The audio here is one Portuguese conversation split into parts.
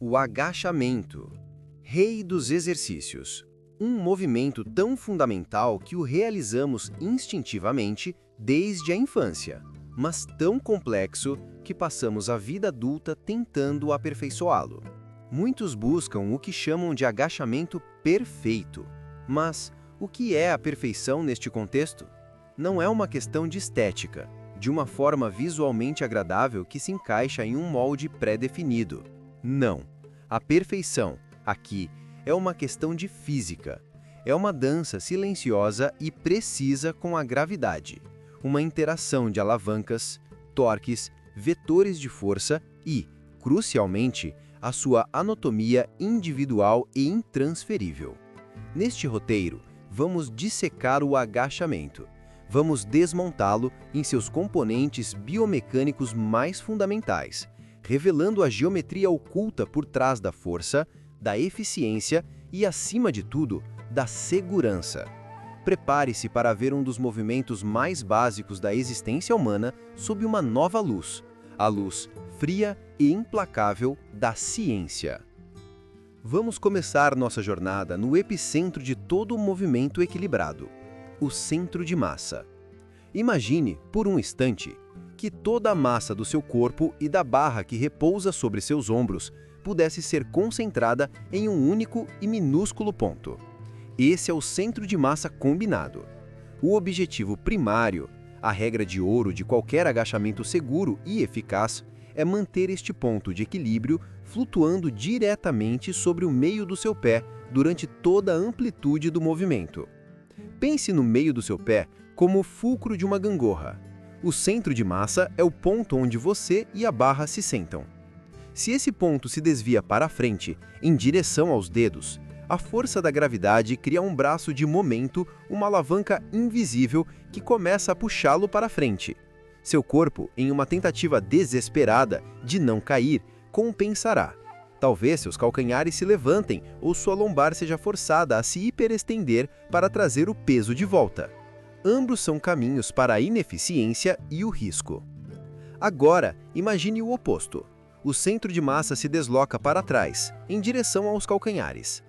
O agachamento, rei dos exercícios. Um movimento tão fundamental que o realizamos instintivamente desde a infância, mas tão complexo que passamos a vida adulta tentando aperfeiçoá-lo. Muitos buscam o que chamam de agachamento perfeito. Mas o que é a perfeição neste contexto? Não é uma questão de estética, de uma forma visualmente agradável que se encaixa em um molde pré-definido. Não. A perfeição, aqui, é uma questão de física. É uma dança silenciosa e precisa com a gravidade. Uma interação de alavancas, torques, vetores de força e, crucialmente, a sua anatomia individual e intransferível. Neste roteiro, vamos dissecar o agachamento. Vamos desmontá-lo em seus componentes biomecânicos mais fundamentais, revelando a geometria oculta por trás da força, da eficiência e, acima de tudo, da segurança. Prepare-se para ver um dos movimentos mais básicos da existência humana sob uma nova luz, a luz fria e implacável da ciência. Vamos começar nossa jornada no epicentro de todo o movimento equilibrado, o centro de massa. Imagine, por um instante, que toda a massa do seu corpo e da barra que repousa sobre seus ombros pudesse ser concentrada em um único e minúsculo ponto. Esse é o centro de massa combinado. O objetivo primário, a regra de ouro de qualquer agachamento seguro e eficaz, é manter este ponto de equilíbrio flutuando diretamente sobre o meio do seu pé durante toda a amplitude do movimento. Pense no meio do seu pé como o fulcro de uma gangorra. O centro de massa é o ponto onde você e a barra se sentam. Se esse ponto se desvia para a frente, em direção aos dedos, a força da gravidade cria um braço de momento, uma alavanca invisível que começa a puxá-lo para a frente. Seu corpo, em uma tentativa desesperada de não cair, compensará. Talvez seus calcanhares se levantem ou sua lombar seja forçada a se hiperestender para trazer o peso de volta. Ambos são caminhos para a ineficiência e o risco. Agora, imagine o oposto. O centro de massa se desloca para trás, em direção aos calcanhares.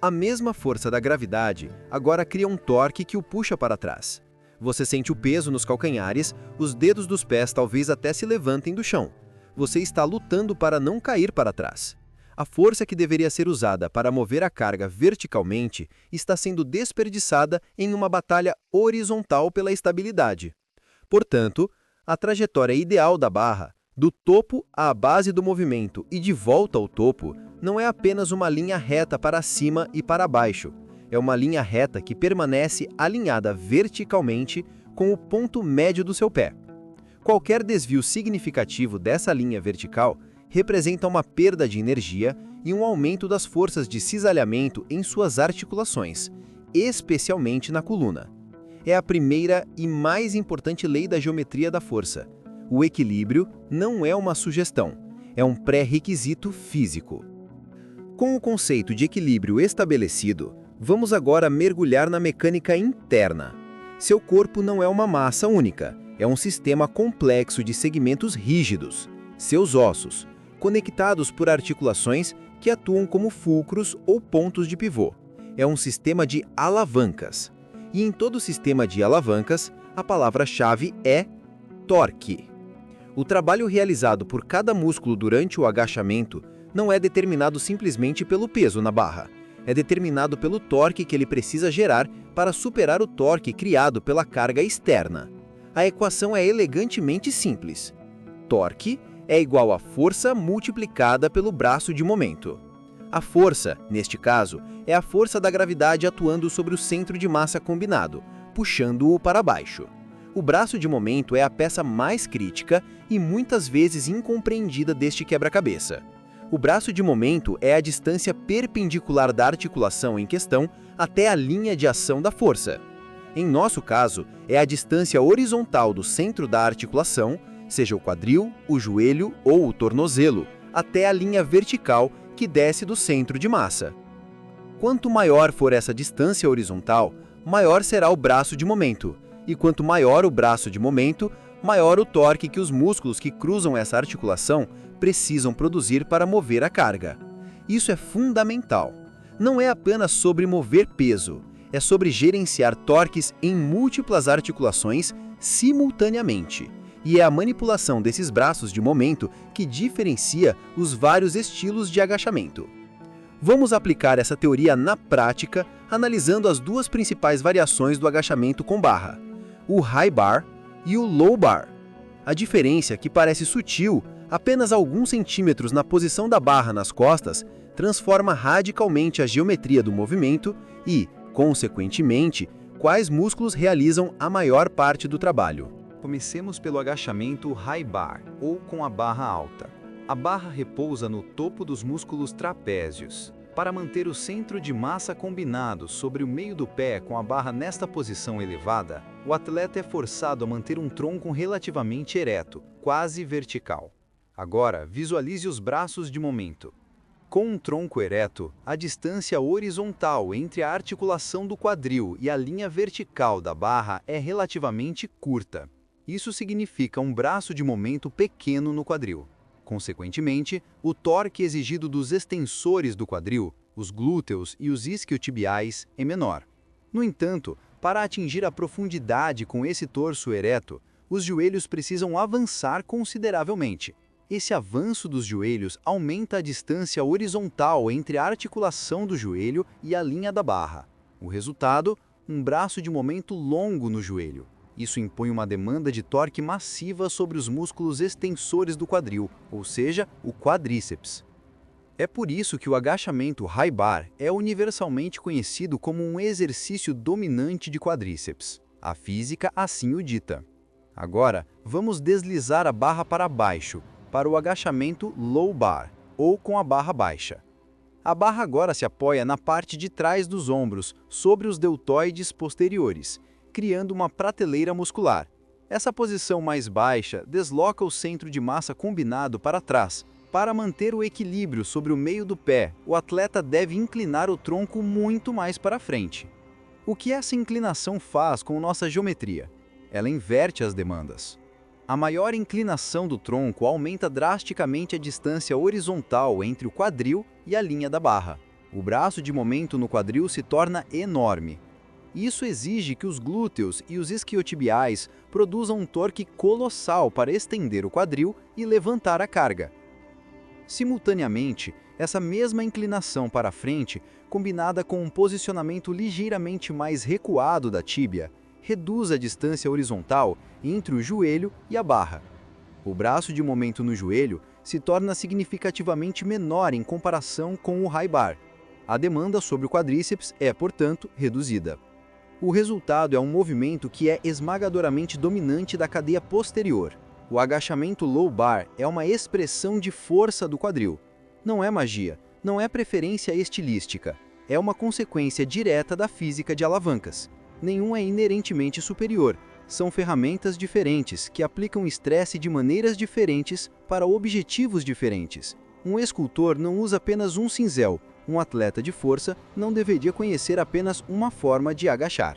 A mesma força da gravidade agora cria um torque que o puxa para trás. Você sente o peso nos calcanhares, os dedos dos pés talvez até se levantem do chão. Você está lutando para não cair para trás. A força que deveria ser usada para mover a carga verticalmente está sendo desperdiçada em uma batalha horizontal pela estabilidade. Portanto, a trajetória ideal da barra, do topo à base do movimento e de volta ao topo, não é apenas uma linha reta para cima e para baixo. É uma linha reta que permanece alinhada verticalmente com o ponto médio do seu pé. Qualquer desvio significativo dessa linha vertical representa uma perda de energia e um aumento das forças de cisalhamento em suas articulações, especialmente na coluna. É a primeira e mais importante lei da geometria da força. O equilíbrio não é uma sugestão, é um pré-requisito físico. Com o conceito de equilíbrio estabelecido, vamos agora mergulhar na mecânica interna. Seu corpo não é uma massa única, é um sistema complexo de segmentos rígidos. Seus ossos, conectados por articulações que atuam como fulcros ou pontos de pivô. É um sistema de alavancas. E em todo sistema de alavancas, a palavra-chave é torque. O trabalho realizado por cada músculo durante o agachamento não é determinado simplesmente pelo peso na barra. É determinado pelo torque que ele precisa gerar para superar o torque criado pela carga externa. A equação é elegantemente simples. Torque é igual a força multiplicada pelo braço de momento. A força, neste caso, é a força da gravidade atuando sobre o centro de massa combinado, puxando-o para baixo. O braço de momento é a peça mais crítica e muitas vezes incompreendida deste quebra-cabeça. O braço de momento é a distância perpendicular da articulação em questão até a linha de ação da força. Em nosso caso, é a distância horizontal do centro da articulação, seja o quadril, o joelho ou o tornozelo, até a linha vertical que desce do centro de massa. Quanto maior for essa distância horizontal, maior será o braço de momento, e quanto maior o braço de momento, maior o torque que os músculos que cruzam essa articulação precisam produzir para mover a carga. Isso é fundamental. Não é apenas sobre mover peso, é sobre gerenciar torques em múltiplas articulações simultaneamente. E é a manipulação desses braços de momento que diferencia os vários estilos de agachamento. Vamos aplicar essa teoria na prática, analisando as duas principais variações do agachamento com barra, o high bar e o low bar. A diferença, que parece sutil, apenas alguns centímetros na posição da barra nas costas, transforma radicalmente a geometria do movimento e, consequentemente, quais músculos realizam a maior parte do trabalho. Comecemos pelo agachamento high bar, ou com a barra alta. A barra repousa no topo dos músculos trapézios. Para manter o centro de massa combinado sobre o meio do pé com a barra nesta posição elevada, o atleta é forçado a manter um tronco relativamente ereto, quase vertical. Agora, visualize os braços de momento. Com um tronco ereto, a distância horizontal entre a articulação do quadril e a linha vertical da barra é relativamente curta. Isso significa um braço de momento pequeno no quadril. Consequentemente, o torque exigido dos extensores do quadril, os glúteos e os isquiotibiais, é menor. No entanto, para atingir a profundidade com esse torso ereto, os joelhos precisam avançar consideravelmente. Esse avanço dos joelhos aumenta a distância horizontal entre a articulação do joelho e a linha da barra. O resultado, um braço de momento longo no joelho. Isso impõe uma demanda de torque massiva sobre os músculos extensores do quadril, ou seja, o quadríceps. É por isso que o agachamento high bar é universalmente conhecido como um exercício dominante de quadríceps. A física assim o dita. Agora, vamos deslizar a barra para baixo, para o agachamento low bar, ou com a barra baixa. A barra agora se apoia na parte de trás dos ombros, sobre os deltoides posteriores, criando uma prateleira muscular. Essa posição mais baixa desloca o centro de massa combinado para trás. Para manter o equilíbrio sobre o meio do pé, o atleta deve inclinar o tronco muito mais para frente. O que essa inclinação faz com nossa geometria? Ela inverte as demandas. A maior inclinação do tronco aumenta drasticamente a distância horizontal entre o quadril e a linha da barra. O braço de momento no quadril se torna enorme. Isso exige que os glúteos e os isquiotibiais produzam um torque colossal para estender o quadril e levantar a carga. Simultaneamente, essa mesma inclinação para frente, combinada com um posicionamento ligeiramente mais recuado da tíbia, reduz a distância horizontal entre o joelho e a barra. O braço de momento no joelho se torna significativamente menor em comparação com o high bar. A demanda sobre o quadríceps é, portanto, reduzida. O resultado é um movimento que é esmagadoramente dominante da cadeia posterior. O agachamento low bar é uma expressão de força do quadril. Não é magia, não é preferência estilística, é uma consequência direta da física de alavancas. Nenhum é inerentemente superior, são ferramentas diferentes que aplicam estresse de maneiras diferentes para objetivos diferentes. Um escultor não usa apenas um cinzel. Um atleta de força não deveria conhecer apenas uma forma de agachar.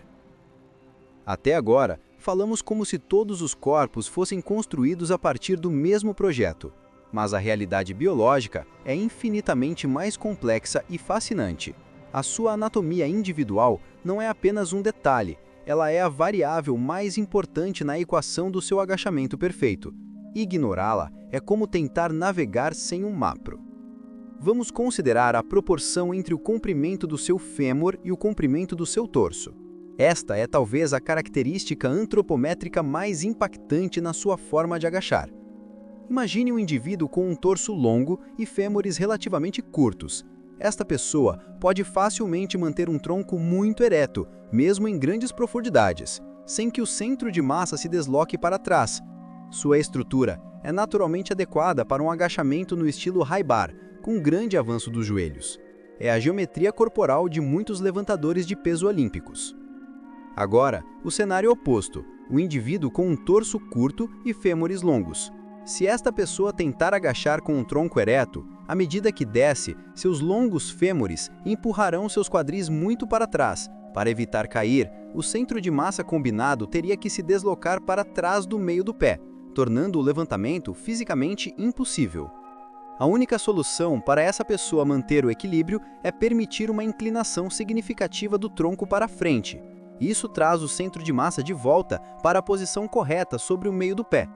Até agora, falamos como se todos os corpos fossem construídos a partir do mesmo projeto, mas a realidade biológica é infinitamente mais complexa e fascinante. A sua anatomia individual não é apenas um detalhe, ela é a variável mais importante na equação do seu agachamento perfeito. Ignorá-la é como tentar navegar sem um mapa. Vamos considerar a proporção entre o comprimento do seu fêmur e o comprimento do seu torso. Esta é talvez a característica antropométrica mais impactante na sua forma de agachar. Imagine um indivíduo com um torso longo e fêmures relativamente curtos. Esta pessoa pode facilmente manter um tronco muito ereto, mesmo em grandes profundidades, sem que o centro de massa se desloque para trás. Sua estrutura é naturalmente adequada para um agachamento no estilo high bar, com grande avanço dos joelhos. É a geometria corporal de muitos levantadores de peso olímpicos. Agora, o cenário oposto, o indivíduo com um torso curto e fêmures longos. Se esta pessoa tentar agachar com um tronco ereto, à medida que desce, seus longos fêmures empurrarão seus quadris muito para trás. Para evitar cair, o centro de massa combinado teria que se deslocar para trás do meio do pé, tornando o levantamento fisicamente impossível. A única solução para essa pessoa manter o equilíbrio é permitir uma inclinação significativa do tronco para frente. Isso traz o centro de massa de volta para a posição correta sobre o meio do pé.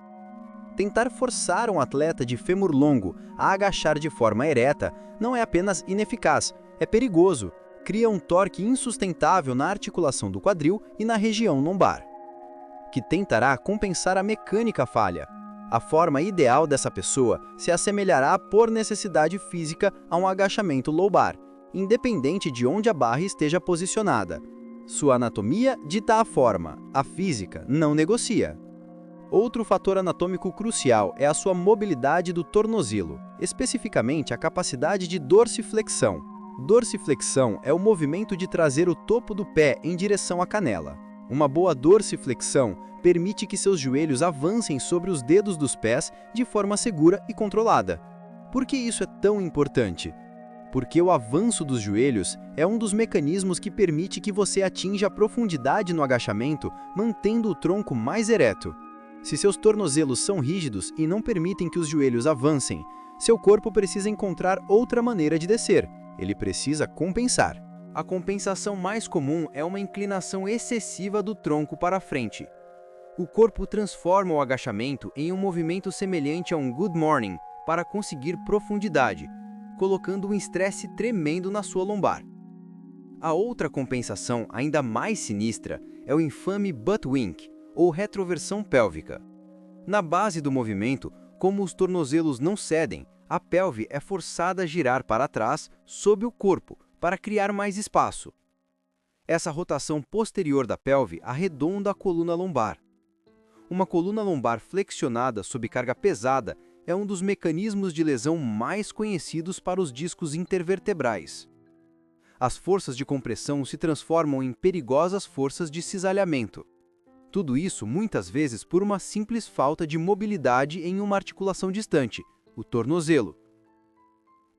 Tentar forçar um atleta de fêmur longo a agachar de forma ereta não é apenas ineficaz, é perigoso. Cria um torque insustentável na articulação do quadril e na região lombar, que tentará compensar a mecânica falha. A forma ideal dessa pessoa se assemelhará por necessidade física a um agachamento lombar, independente de onde a barra esteja posicionada. Sua anatomia dita a forma, a física não negocia. Outro fator anatômico crucial é a sua mobilidade do tornozelo, especificamente a capacidade de dorsiflexão. Dorsiflexão é o movimento de trazer o topo do pé em direção à canela. Uma boa dorsiflexão permite que seus joelhos avancem sobre os dedos dos pés de forma segura e controlada. Por que isso é tão importante? Porque o avanço dos joelhos é um dos mecanismos que permite que você atinja a profundidade no agachamento, mantendo o tronco mais ereto. Se seus tornozelos são rígidos e não permitem que os joelhos avancem, seu corpo precisa encontrar outra maneira de descer. Ele precisa compensar. A compensação mais comum é uma inclinação excessiva do tronco para frente. O corpo transforma o agachamento em um movimento semelhante a um good morning para conseguir profundidade, colocando um estresse tremendo na sua lombar. A outra compensação, ainda mais sinistra, é o infame butt wink, ou retroversão pélvica. Na base do movimento, como os tornozelos não cedem, a pelve é forçada a girar para trás sob o corpo para criar mais espaço. Essa rotação posterior da pelve arredonda a coluna lombar. Uma coluna lombar flexionada sob carga pesada é um dos mecanismos de lesão mais conhecidos para os discos intervertebrais. As forças de compressão se transformam em perigosas forças de cisalhamento. Tudo isso, muitas vezes, por uma simples falta de mobilidade em uma articulação distante, o tornozelo.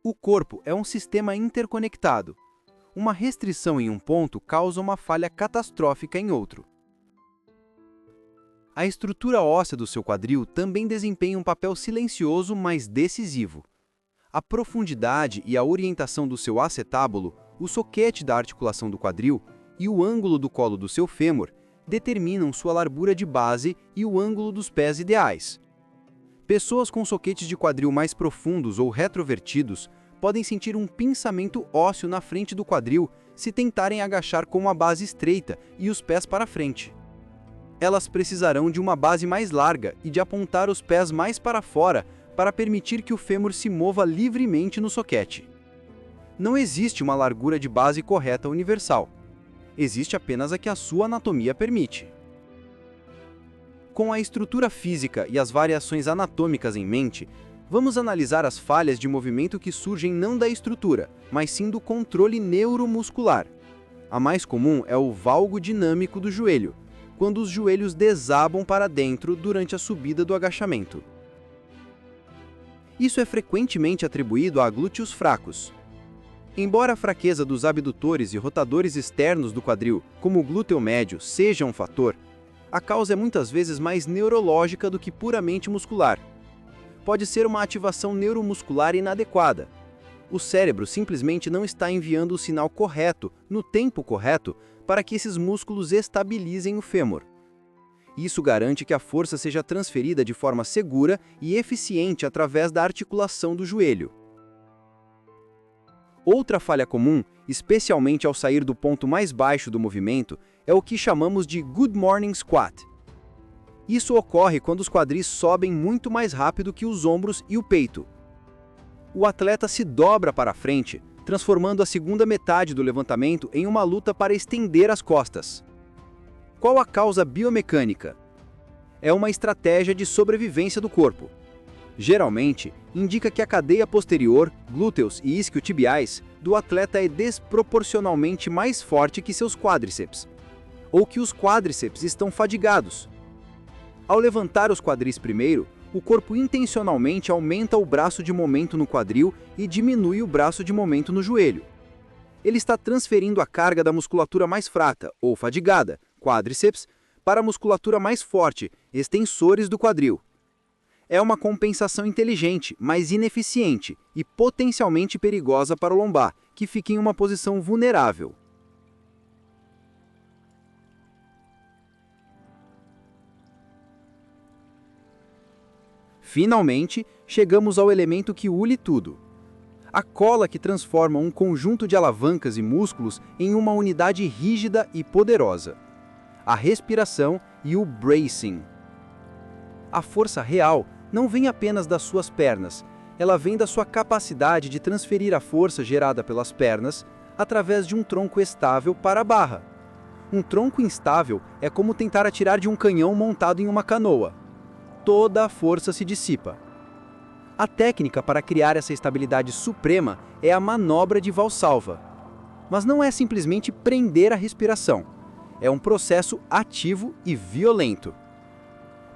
O corpo é um sistema interconectado. Uma restrição em um ponto causa uma falha catastrófica em outro. A estrutura óssea do seu quadril também desempenha um papel silencioso, mas decisivo. A profundidade e a orientação do seu acetábulo, o soquete da articulação do quadril e o ângulo do colo do seu fêmur determinam sua largura de base e o ângulo dos pés ideais. Pessoas com soquetes de quadril mais profundos ou retrovertidos podem sentir um pinçamento ósseo na frente do quadril se tentarem agachar com uma base estreita e os pés para frente. Elas precisarão de uma base mais larga e de apontar os pés mais para fora para permitir que o fêmur se mova livremente no soquete. Não existe uma largura de base correta universal. Existe apenas a que a sua anatomia permite. Com a estrutura física e as variações anatômicas em mente, vamos analisar as falhas de movimento que surgem não da estrutura, mas sim do controle neuromuscular. A mais comum é o valgo dinâmico do joelho, quando os joelhos desabam para dentro durante a subida do agachamento. Isso é frequentemente atribuído a glúteos fracos. Embora a fraqueza dos abdutores e rotadores externos do quadril, como o glúteo médio, seja um fator, a causa é muitas vezes mais neurológica do que puramente muscular. Pode ser uma ativação neuromuscular inadequada. O cérebro simplesmente não está enviando o sinal correto, no tempo correto, para que esses músculos estabilizem o fêmur. Isso garante que a força seja transferida de forma segura e eficiente através da articulação do joelho. Outra falha comum, especialmente ao sair do ponto mais baixo do movimento, é o que chamamos de Good Morning Squat. Isso ocorre quando os quadris sobem muito mais rápido que os ombros e o peito. O atleta se dobra para frente, transformando a segunda metade do levantamento em uma luta para estender as costas. Qual a causa biomecânica? É uma estratégia de sobrevivência do corpo. Geralmente, indica que a cadeia posterior, glúteos e isquiotibiais, do atleta é desproporcionalmente mais forte que seus quádriceps, ou que os quádriceps estão fadigados. Ao levantar os quadris primeiro, o corpo intencionalmente aumenta o braço de momento no quadril e diminui o braço de momento no joelho. Ele está transferindo a carga da musculatura mais fraca, ou fadigada, quádriceps, para a musculatura mais forte, extensores do quadril. É uma compensação inteligente, mas ineficiente e potencialmente perigosa para o lombar, que fica em uma posição vulnerável. Finalmente, chegamos ao elemento que une tudo. A cola que transforma um conjunto de alavancas e músculos em uma unidade rígida e poderosa. A respiração e o bracing. A força real não vem apenas das suas pernas, ela vem da sua capacidade de transferir a força gerada pelas pernas através de um tronco estável para a barra. Um tronco instável é como tentar atirar de um canhão montado em uma canoa. Toda a força se dissipa. A técnica para criar essa estabilidade suprema é a manobra de Valsalva. Mas não é simplesmente prender a respiração. É um processo ativo e violento.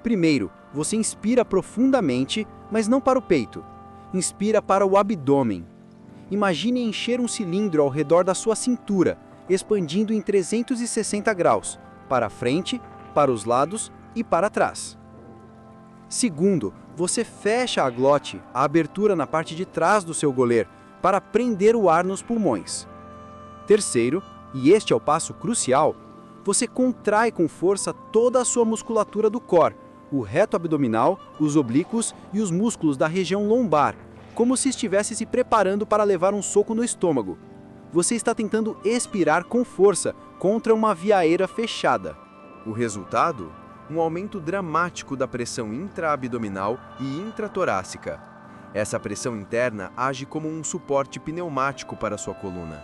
Primeiro, você inspira profundamente, mas não para o peito. Inspira para o abdômen. Imagine encher um cilindro ao redor da sua cintura, expandindo em 360 graus, para frente, para os lados e para trás. Segundo, você fecha a glote, a abertura na parte de trás do seu goler, para prender o ar nos pulmões. Terceiro, e este é o passo crucial, você contrai com força toda a sua musculatura do core, o reto abdominal, os oblíquos e os músculos da região lombar, como se estivesse se preparando para levar um soco no estômago. Você está tentando expirar com força contra uma viaeira fechada. O resultado? Um aumento dramático da pressão intraabdominal e intratorácica. Essa pressão interna age como um suporte pneumático para sua coluna.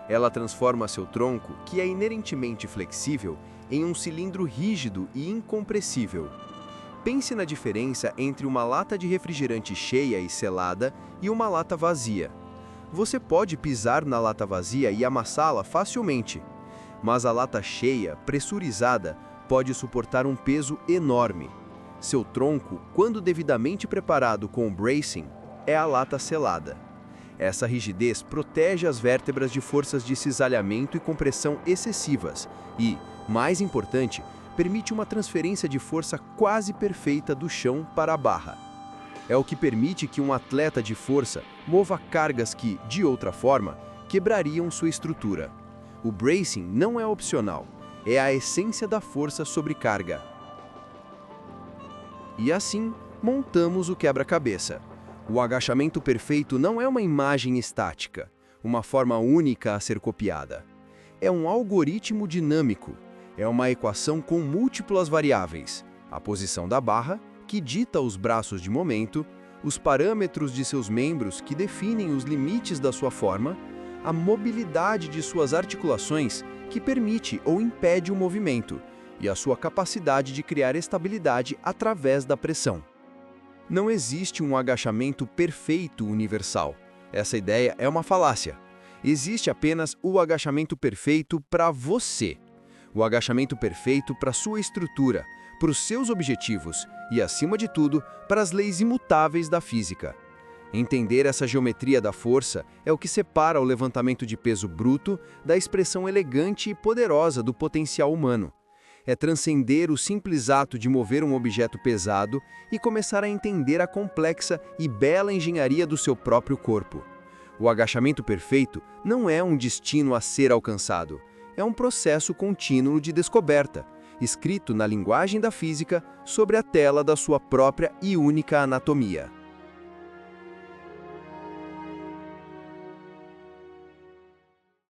Ela transforma seu tronco, que é inerentemente flexível, em um cilindro rígido e incompressível. Pense na diferença entre uma lata de refrigerante cheia e selada e uma lata vazia. Você pode pisar na lata vazia e amassá-la facilmente, mas a lata cheia, pressurizada, pode suportar um peso enorme. Seu tronco, quando devidamente preparado com o bracing, é a lata selada. Essa rigidez protege as vértebras de forças de cisalhamento e compressão excessivas e, mais importante, permite uma transferência de força quase perfeita do chão para a barra. É o que permite que um atleta de força mova cargas que, de outra forma, quebrariam sua estrutura. O bracing não é opcional. É a essência da força sobre carga. E assim, montamos o quebra-cabeça. O agachamento perfeito não é uma imagem estática, uma forma única a ser copiada. É um algoritmo dinâmico. É uma equação com múltiplas variáveis. A posição da barra, que dita os braços de momento, os parâmetros de seus membros, que definem os limites da sua forma, a mobilidade de suas articulações, que permite ou impede o movimento, e a sua capacidade de criar estabilidade através da pressão. Não existe um agachamento perfeito universal. Essa ideia é uma falácia. Existe apenas o agachamento perfeito para você. O agachamento perfeito para sua estrutura, para os seus objetivos e, acima de tudo, para as leis imutáveis da física. Entender essa geometria da força é o que separa o levantamento de peso bruto da expressão elegante e poderosa do potencial humano. É transcender o simples ato de mover um objeto pesado e começar a entender a complexa e bela engenharia do seu próprio corpo. O agachamento perfeito não é um destino a ser alcançado, é um processo contínuo de descoberta, escrito na linguagem da física sobre a tela da sua própria e única anatomia.